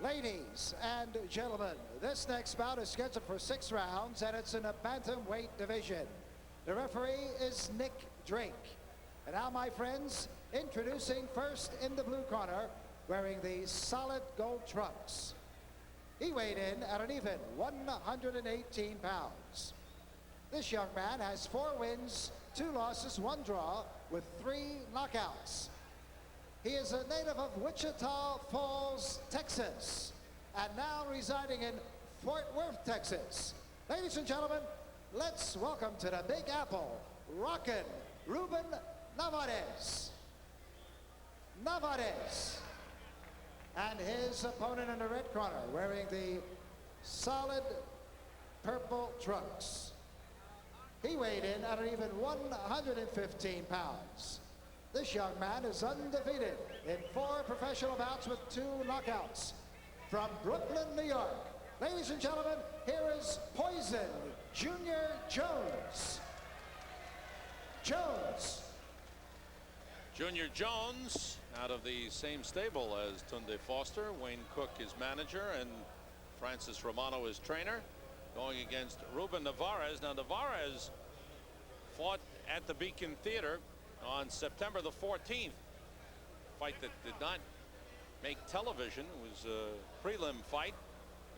Ladies and gentlemen, this next bout is scheduled for 6 rounds, and it's in a bantamweight division. The referee is Nick Drake. And now, my friends, introducing first in the blue corner, wearing the solid gold trunks. He weighed in at an even 118 pounds. This young man has 4 wins, 2 losses, 1 draw, with 3 knockouts. He is a native of Wichita Falls, Texas, and now residing in Fort Worth, Texas. Ladies and gentlemen, let's welcome to the Big Apple, rockin' Ruben Navarez. And his opponent in the red corner, wearing the solid purple trunks. He weighed in at an even 115 pounds. This young man is undefeated in 4 professional bouts with 2 knockouts. From Brooklyn, New York, ladies and gentlemen, here is Poison Junior Jones. Junior Jones, out of the same stable as Tunde Foster. Wayne Cook is manager and Francis Romano is trainer, going against Ruben Navarez. Now, Navarez fought at the Beacon Theater on September the 14th. Fight that did not make television. It was a prelim fight,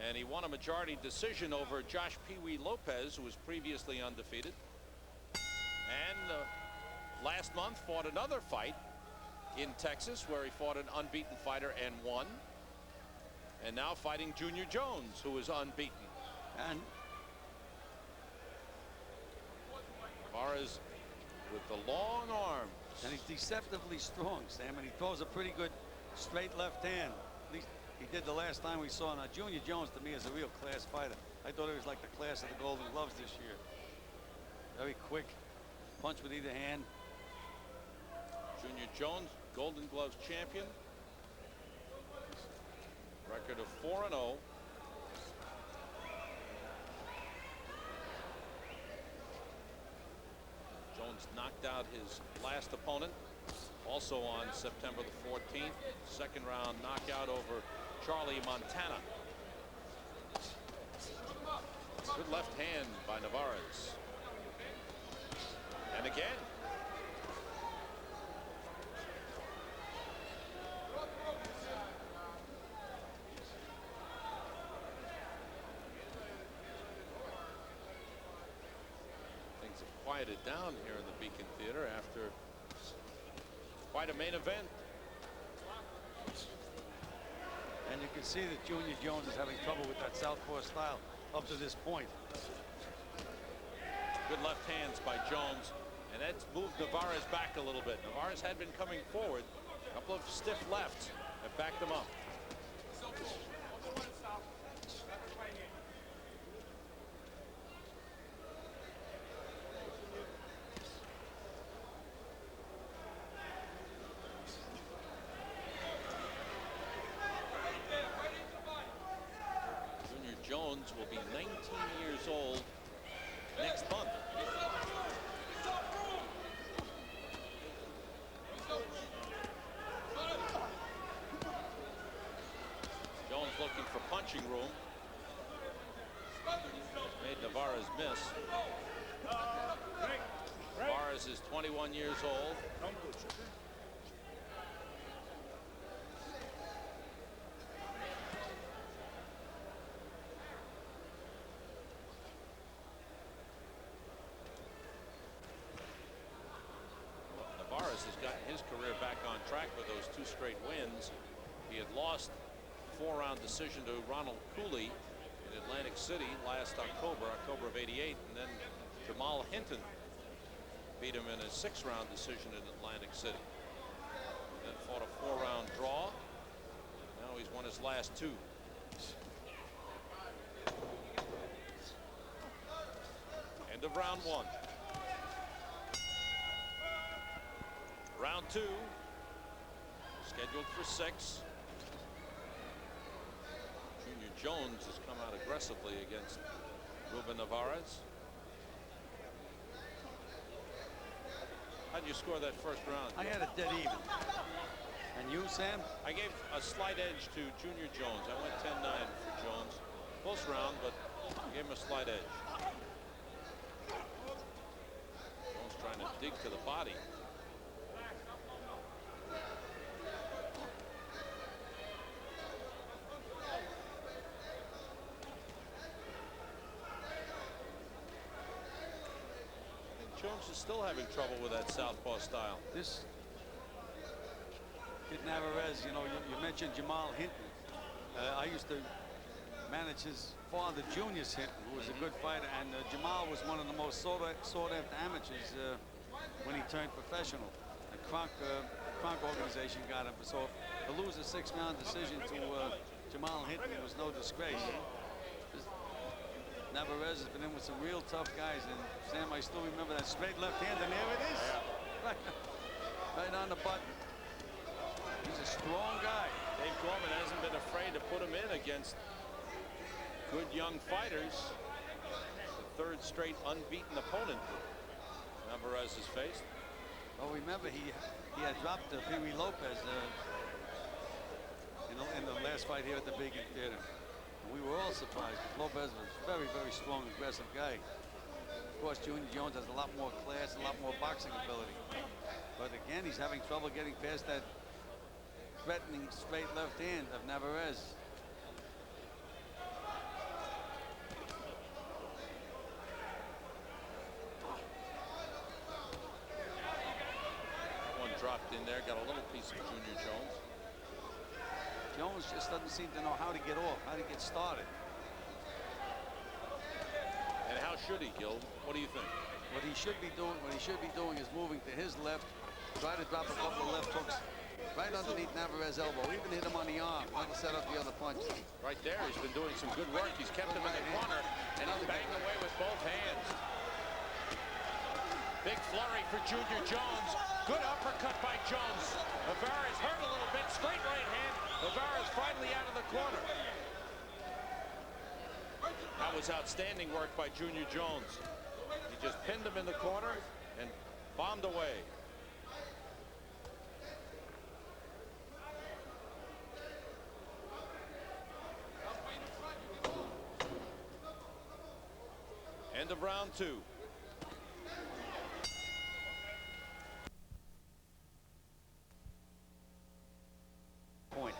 and he won a majority decision over Josh Pee Wee Lopez, who was previously undefeated. And last month fought another fight in Texas, where he fought an unbeaten fighter and won. And now fighting Junior Jones, who is unbeaten. And Navarez with the long arms. And he's deceptively strong, Sam, and he throws a pretty good straight left hand. At least he did the last time we saw him. Now, Junior Jones, to me, is a real class fighter. I thought he was like the class of the Golden Gloves this year. Very quick, punch with either hand. Junior Jones, Golden Gloves champion. Record of 4-0. Jones knocked out his last opponent, also on September the 14th. Second round knockout over Charlie Montana. Good left hand by Navarez. And again. Quieted down here in the Beacon Theater after quite a main event. And you can see that Junior Jones is having trouble with that southpaw style up to this point. Good left hands by Jones, and that's moved Navarez back a little bit. Navarez had been coming forward. A couple of stiff lefts have backed him up. Jones will be 19 years old next month. Jones looking for punching room. Made Navarez miss. Navarez is 21 years old. Has gotten his career back on track with those 2 straight wins. He had lost 4-round decision to Ronald Cooley in Atlantic City last October of '88, and then Jamal Hinton beat him in a 6-round decision in Atlantic City. Then fought a 4-round draw. Now he's won his last 2. End of round 1. Round 2, scheduled for 6. Junior Jones has come out aggressively against Ruben Navarez. How did you score that first round? I had it dead even. And you, Sam? I gave a slight edge to Junior Jones. I went 10-9 for Jones. Close round, but I gave him a slight edge. Jones trying to dig to the body. Jones is still having trouble with that southpaw style. This kid Navarez, you know, you mentioned Jamal Hinton. I used to manage his father, Junius Hinton, who was a good fighter, and Jamal was one of the most sought-after amateurs when he turned professional. The Kronk organization got him. So to lose a 6-round decision to Jamal Hinton was no disgrace. Navarez has been in with some real tough guys, and Sam, I still remember that straight left hand, and there it is. Yeah. Right on the button. He's a strong guy. Dave Gorman hasn't been afraid to put him in against good young fighters. The third straight unbeaten opponent Navarez has faced. Well, remember he had dropped Pee Wee Lopez in the last fight here at the Beacon Theater. We were all surprised. Lopez was a very, very strong, aggressive guy. Of course, Junior Jones has a lot more class, a lot more boxing ability. But again, he's having trouble getting past that threatening straight left hand of Navarez. One dropped in there, got a little piece of Junior Jones. Jones just doesn't seem to know how to get off, how to get started. And how should he, Gil? What do you think? What he should be doing is moving to his left, try to drop a couple of left hooks right underneath Navarez's elbow, even hit him on the arm, not to set up the other punch. Right there, he's been doing some good work. He's kept him in the corner, and he's banged away with both hands. Big flurry for Junior Jones. Good uppercut by Jones. Navarez hurt a little bit, straight right hand. Navarez finally out of the corner. That was outstanding work by Junior Jones. He just pinned him in the corner and bombed away. End of round 2. Point.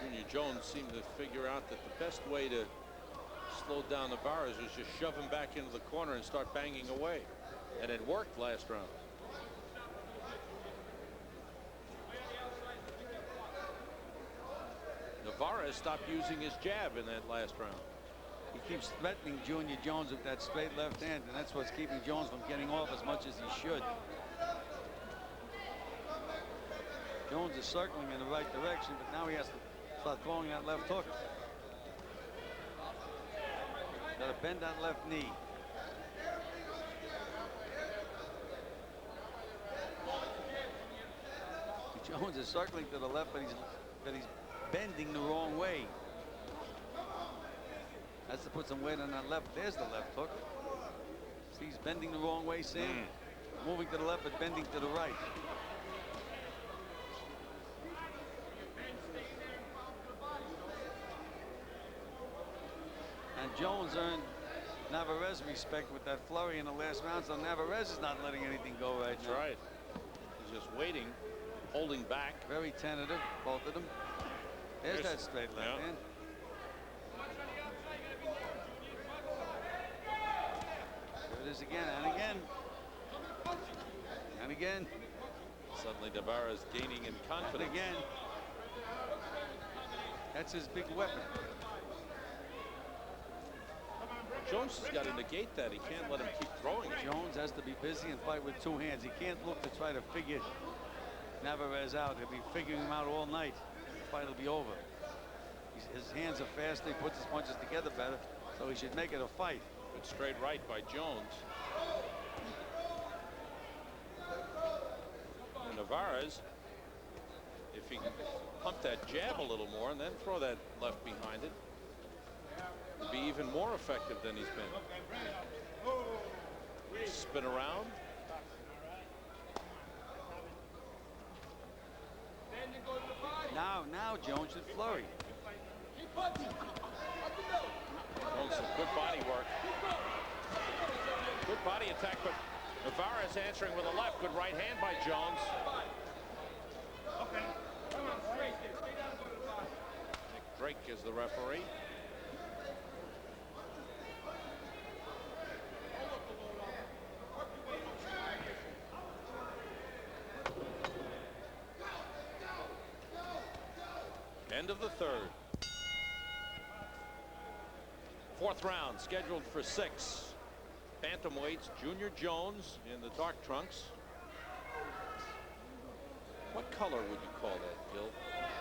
Junior Jones seemed to figure out that the best way to slow down Navarez was just shove him back into the corner and start banging away. And it worked last round. Navarez stopped using his jab in that last round. He keeps threatening Junior Jones with that straight left hand, and that's what's keeping Jones from getting off as much as he should. Jones is circling in the right direction, but now he has to start throwing that left hook. Got to bend that left knee. Jones is circling to the left, but he's bending the wrong way. Has to put some weight on that left. There's the left hook. See, he's bending the wrong way, Sam. Moving to the left, but bending to the right. And Jones earned Navarez respect with that flurry in the last round, so Navarez is not letting anything go right now. That's right. He's just waiting, holding back. Very tentative, both of them. There's that straight left hand. There it is again, and again. And again. Suddenly Navarez gaining in confidence. And again. That's his big weapon. Jones has got to negate that. He can't let him keep throwing. Jones has to be busy and fight with 2 hands. He can't look to try to figure Navarez out. He'll be figuring him out all night. The fight will be over. His hands are faster. He puts his punches together better, so he should make it a fight. Good straight right by Jones. And Navarez, if he can pump that jab a little more and then throw that left behind it, be even more effective than he's been. Spin around, Now Jones should flurry. Jones, some good body work. Good body attack, but Navarez answering with a left. Good right hand by Jones. Nick Drake is the referee. End of the third. Fourth round scheduled for 6. Bantamweights, Junior Jones in the dark trunks. What color would you call that, Gil?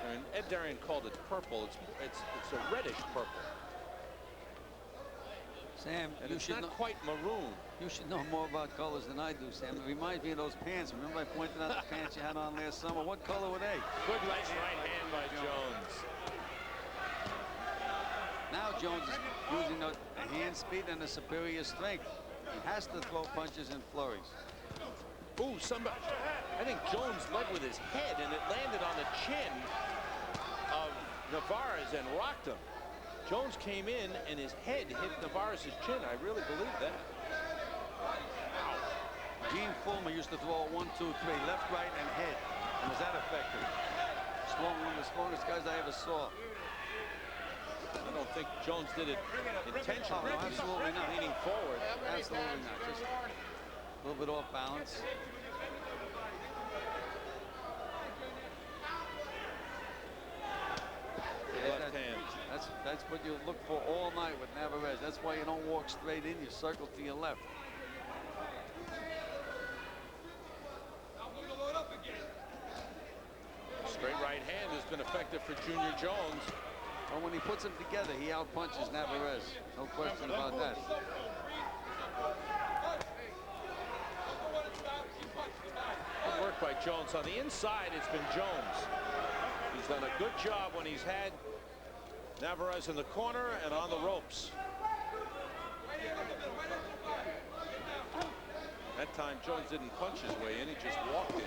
I mean, Ed Darian called it purple. It's a reddish purple. Sam, And you it's should not know, quite maroon. you should know more about colors than I do, Sam. It reminds me of those pants. Remember I pointed out the pants you had on last summer? What color were they? Good nice right hand by Jones. Now Jones is using a hand speed and a superior strength. He has to throw punches and flurries. Ooh, somebody. I think Jones led with his head, and it landed on the chin of Navarez and rocked him. Jones came in, and his head hit Navarez's chin. I really believe that. Gene Fullmer used to throw a 1, 2, 3, left, right, and head. And was that effective? One of the strongest guys I ever saw. I don't think Jones did it intentionally. Oh, no, absolutely not. Leaning forward. Absolutely not. Just a little bit off balance. Left hand. That's what you look for all night with Navarez. That's why you don't walk straight in. You circle to your left. Straight right hand has been effective for Junior Jones. But when he puts them together, he outpunches Navarez. No question about that. Good work by Jones. On the inside, it's been Jones. He's done a good job when he's had Navarez in the corner and on the ropes. That time, Jones didn't punch his way in. He just walked in.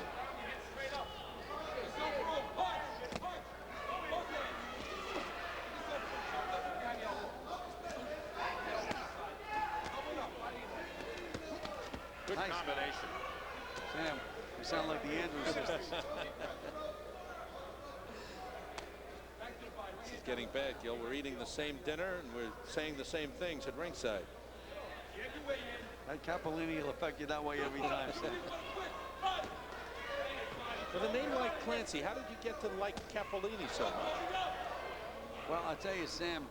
Good Nice combination. Sam, you sound like the Andrews sisters. This is getting bad, Gil. We're eating the same dinner and we're saying the same things at ringside. That Capolini will affect you that way every time, Sam. With a name like Clancy, how did you get to like Capolini so much? Well, I'll tell you, Sam,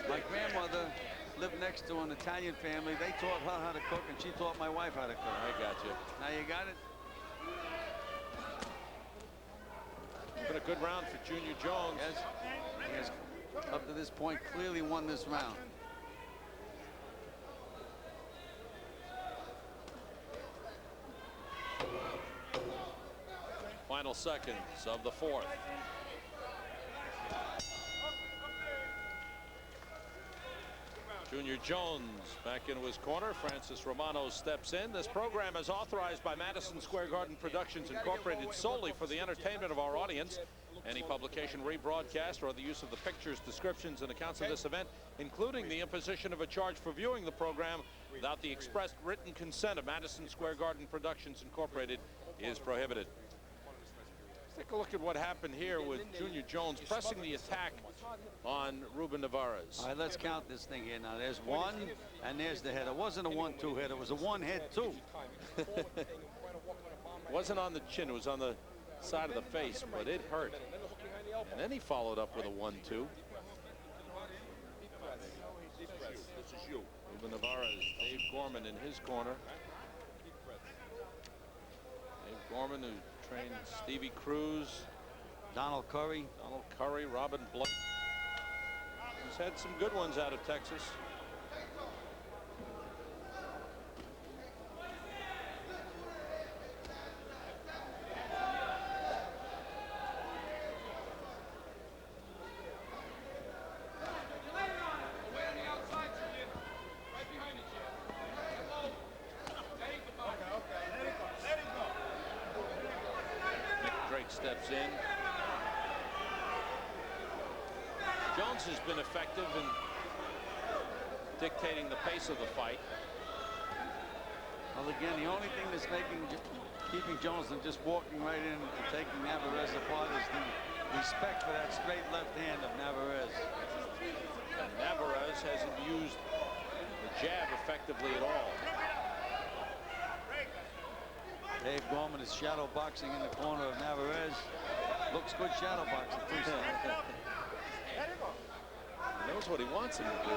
my grandmother lived next to an Italian family. They taught her how to cook, and she taught my wife how to cook. I got you. Now you got it. It's been a good round for Junior Jones. Yes. He has, up to this point, clearly won this round. Final seconds of the fourth. Junior Jones back into his corner. Francis Romano steps in. This program is authorized by Madison Square Garden Productions Incorporated solely for the entertainment of our audience. Any publication, rebroadcast, or the use of the pictures, descriptions, and accounts of this event, including the imposition of a charge for viewing the program without the expressed written consent of Madison Square Garden Productions Incorporated, is prohibited. Take a look at what happened here with Junior Jones pressing the attack on Ruben Navarez. All right, let's count this thing here now. There's one, and there's the head. It wasn't a 1-2 hit. It was a one-head two. It wasn't on the chin. It was on the side of the face, but it hurt. And then he followed up with a 1-2. Ruben Navarez, Dave Gorman in his corner. Dave Gorman, who trained Stevie Cruz, Donald Curry, Robin Blood. He's had some good ones out of Texas. Drake steps in. Jones has been effective in dictating the pace of the fight. Well, again, the only thing that's keeping Jones from just walking right in and taking Navarez apart is the respect for that straight left hand of Navarez. And Navarez hasn't used the jab effectively at all. Dave Gorman is shadow boxing in the corner of Navarez. Looks good shadow boxing too. He knows what he wants him to do.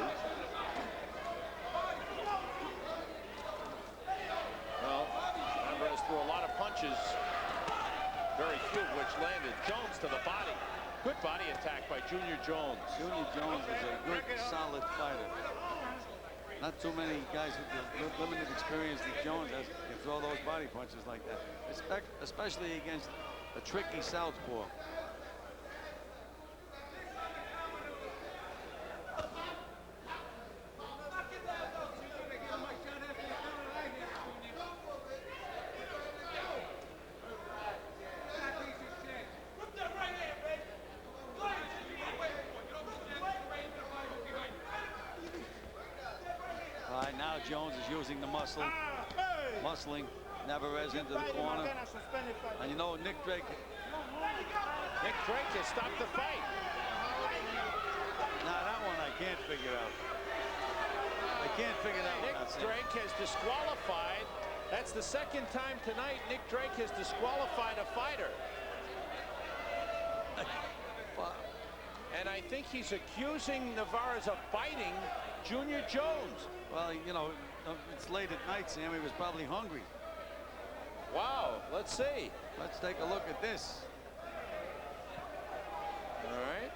Well, Navarez threw a lot of punches, very few of which landed. Jones to the body. Good body attack by Junior Jones. Junior Jones is a good, solid fighter. Not too many guys with the limited experience that Jones has can throw those body punches like that, especially against a tricky southpaw. Now Jones is using the muscling Navarez into the corner. And you know, Nick Drake has stopped the fight. Now that one I can't figure out. I can't figure that one out. Nick Drake has disqualified. That's the second time tonight Nick Drake has disqualified a fighter. And I think he's accusing Navarez of biting Junior Jones. Well, you know, it's late at night, Sam. He was probably hungry. Wow, let's see. Let's take a look at this. All right.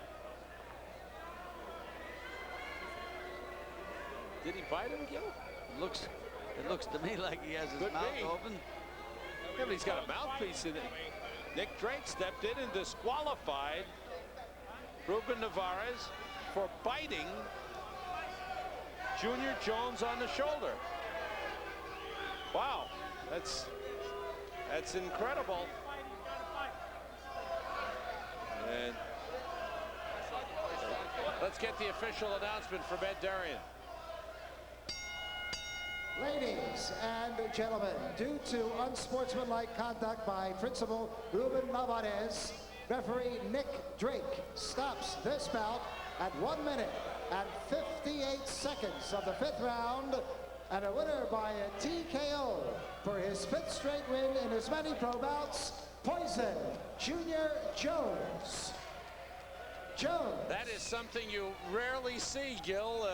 Did he bite him, Gil? It looks to me like he has his mouth open. Yeah, but he's got a mouthpiece in it. Nick Drake stepped in and disqualified Ruben Navarez for biting Junior Jones on the shoulder. Wow, that's incredible. And let's get the official announcement from Ed Darian. Ladies and gentlemen, due to unsportsmanlike conduct by Principal Ruben Navarez, referee Nick Drake stops this bout at 1 minute and 58 seconds of the 5th round, and a winner by a TKO for his 5th straight win in as many pro bouts, Poison Junior Jones. That is something you rarely see, Gil.